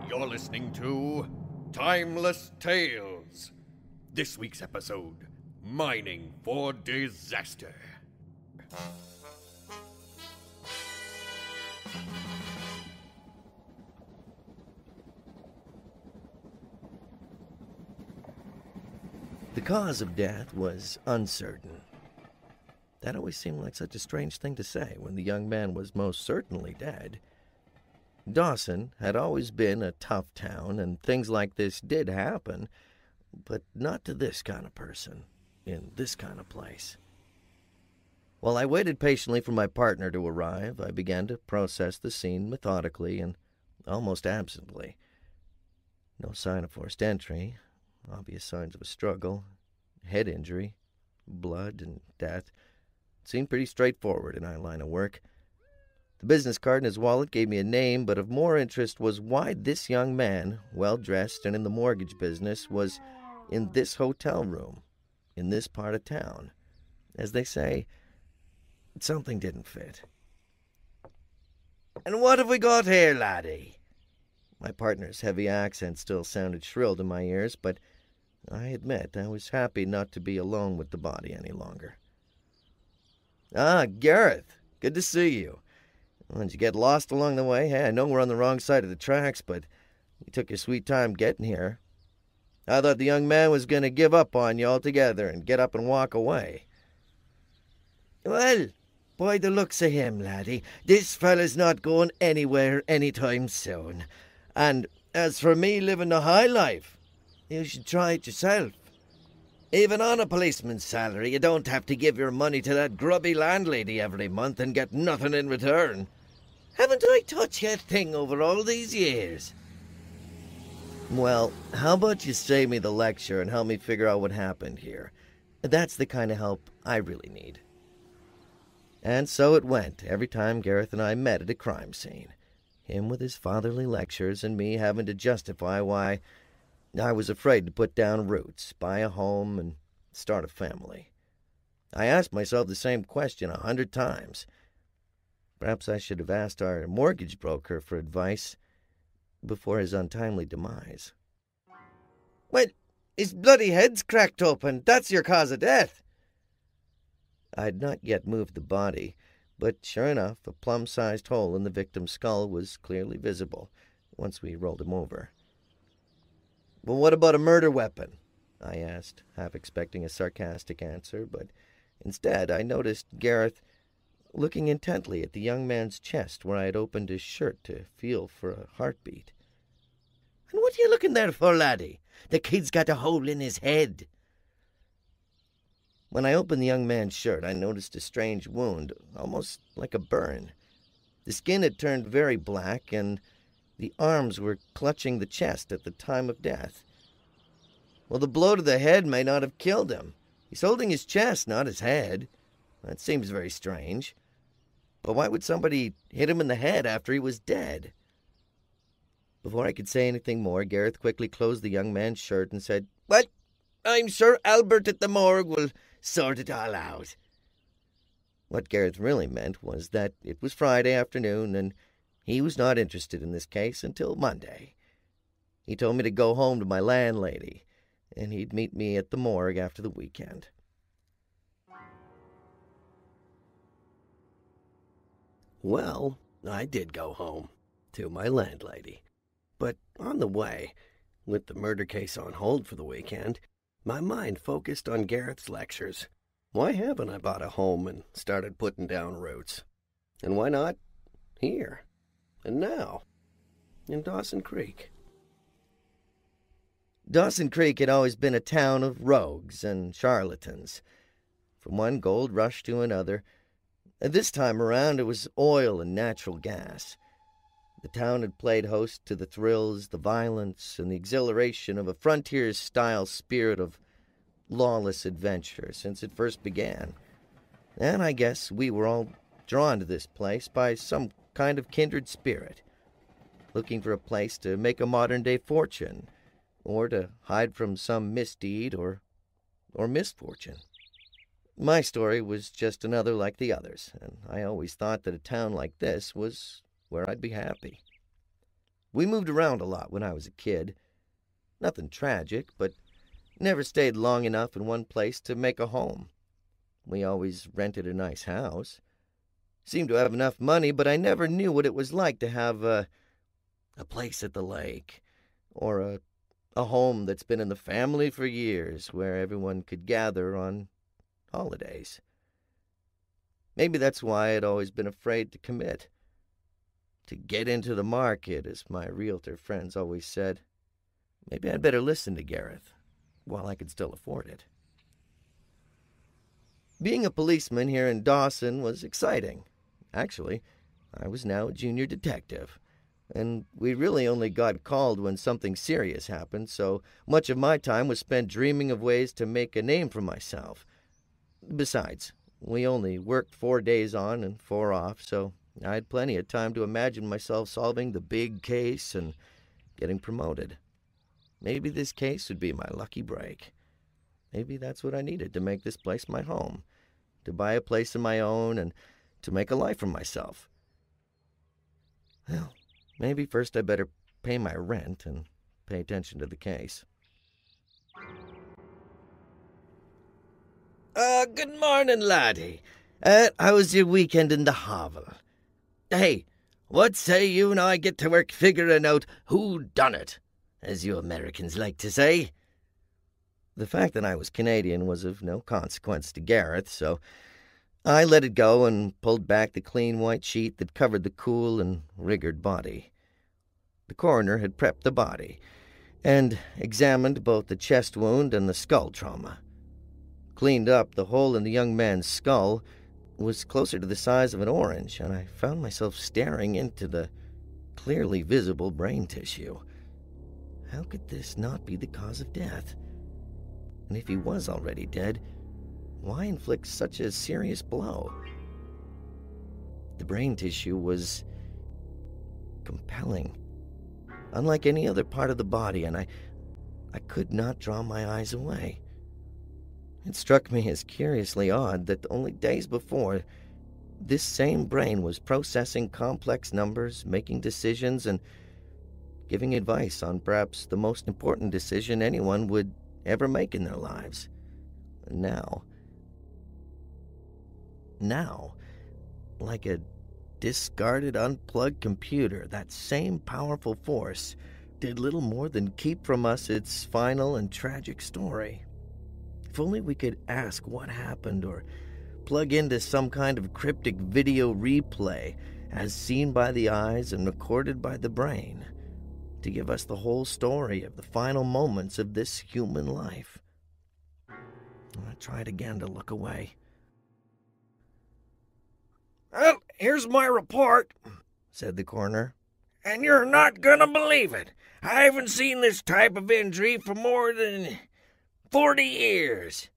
You're listening to Timeless Tales. This week's episode, Mining for Disaster. The cause of death was uncertain. That always seemed like such a strange thing to say when the young man was most certainly dead. Dawson had always been a tough town, and things like this did happen, but not to this kind of person, in this kind of place. While I waited patiently for my partner to arrive, I began to process the scene methodically and almost absently. No sign of forced entry, obvious signs of a struggle, head injury, blood, and death. It seemed pretty straightforward in our line of work. The business card in his wallet gave me a name, but of more interest was why this young man, well-dressed and in the mortgage business, was in this hotel room, in this part of town. As they say, something didn't fit. "And what have we got here, laddie?" My partner's heavy accent still sounded shrill to my ears, but I admit I was happy not to be alone with the body any longer. "Ah, Gareth, good to see you. Well, did you get lost along the way? Hey, I know we're on the wrong side of the tracks, but you took your sweet time getting here. I thought the young man was going to give up on you altogether and get up and walk away." "Well, by the looks of him, laddie, this fella's not going anywhere anytime soon. And as for me living the high life, you should try it yourself. Even on a policeman's salary, you don't have to give your money to that grubby landlady every month and get nothing in return. Haven't I taught you a thing over all these years?" "Well, how about you save me the lecture and help me figure out what happened here? That's the kind of help I really need." And so it went every time Gareth and I met at a crime scene. Him with his fatherly lectures and me having to justify why I was afraid to put down roots, buy a home, and start a family. I asked myself the same question 100 times. Perhaps I should have asked our mortgage broker for advice before his untimely demise. "Well, his bloody head's cracked open. That's your cause of death." I had not yet moved the body, but sure enough, a plum-sized hole in the victim's skull was clearly visible once we rolled him over. "Well, what about a murder weapon?" I asked, half expecting a sarcastic answer, but instead I noticed Gareth looking intently at the young man's chest where I had opened his shirt to feel for a heartbeat. "And what are you looking there for, laddie? The kid's got a hole in his head." When I opened the young man's shirt, I noticed a strange wound, almost like a burn. The skin had turned very black, and the arms were clutching the chest at the time of death. Well, the blow to the head may not have killed him. He's holding his chest, not his head. That seems very strange. But why would somebody hit him in the head after he was dead? Before I could say anything more, Gareth quickly closed the young man's shirt and said, "Well, I'm sure Albert at the morgue will sort it all out." What Gareth really meant was that it was Friday afternoon and he was not interested in this case until Monday. He told me to go home to my landlady, and he'd meet me at the morgue after the weekend. Well, I did go home to my landlady. But on the way, with the murder case on hold for the weekend, my mind focused on Gareth's lectures. Why haven't I bought a home and started putting down roots? And why not here and now in Dawson Creek? Dawson Creek had always been a town of rogues and charlatans. From one gold rush to another, and this time around it was oil and natural gas. The town had played host to the thrills, the violence, and the exhilaration of a frontier-style spirit of lawless adventure since it first began. And I guess we were all drawn to this place by some kind of kindred spirit, looking for a place to make a modern-day fortune, or to hide from some misdeed or misfortune. My story was just another like the others, and I always thought that a town like this was where I'd be happy. We moved around a lot when I was a kid. Nothing tragic, but never stayed long enough in one place to make a home. We always rented a nice house. Seemed to have enough money, but I never knew what it was like to have a place at the lake, or a home that's been in the family for years, where everyone could gather on holidays. Maybe that's why I'd always been afraid to commit. To get into the market, as my realtor friends always said. Maybe I'd better listen to Gareth, while I could still afford it. Being a policeman here in Dawson was exciting. Actually, I was now a junior detective, and we really only got called when something serious happened, so much of my time was spent dreaming of ways to make a name for myself. Besides, we only worked 4 days on and 4 off, so I had plenty of time to imagine myself solving the big case and getting promoted. Maybe this case would be my lucky break. Maybe that's what I needed to make this place my home, to buy a place of my own and to make a life for myself. Well, maybe first I better pay my rent and pay attention to the case. Good morning, laddie. How was your weekend in the hovel? Hey, what say you and I get to work figuring out who done it, as you Americans like to say? The fact that I was Canadian was of no consequence to Gareth, so I let it go and pulled back the clean white sheet that covered the cool and rigored body. The coroner had prepped the body and examined both the chest wound and the skull trauma. Cleaned up, the hole in the young man's skull was closer to the size of an orange, and I found myself staring into the clearly visible brain tissue. How could this not be the cause of death? And if he was already dead, why inflict such a serious blow? The brain tissue was compelling, unlike any other part of the body, and I could not draw my eyes away. It struck me as curiously odd that only days before, this same brain was processing complex numbers, making decisions, and giving advice on perhaps the most important decision anyone would ever make in their lives. And now, like a discarded, unplugged computer, that same powerful force did little more than keep from us its final and tragic story. If only we could ask what happened, or plug into some kind of cryptic video replay as seen by the eyes and recorded by the brain, to give us the whole story of the final moments of this human life. I tried again to look away. Well, here's my report, said the coroner. And you're not gonna believe it. I haven't seen this type of injury for more than 40 years.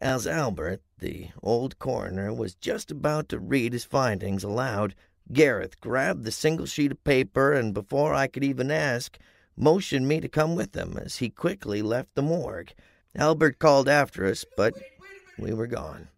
As Albert, the old coroner, was just about to read his findings aloud, Gareth grabbed the single sheet of paper and, before I could even ask, motioned me to come with him as he quickly left the morgue. Albert called after us, but we were gone.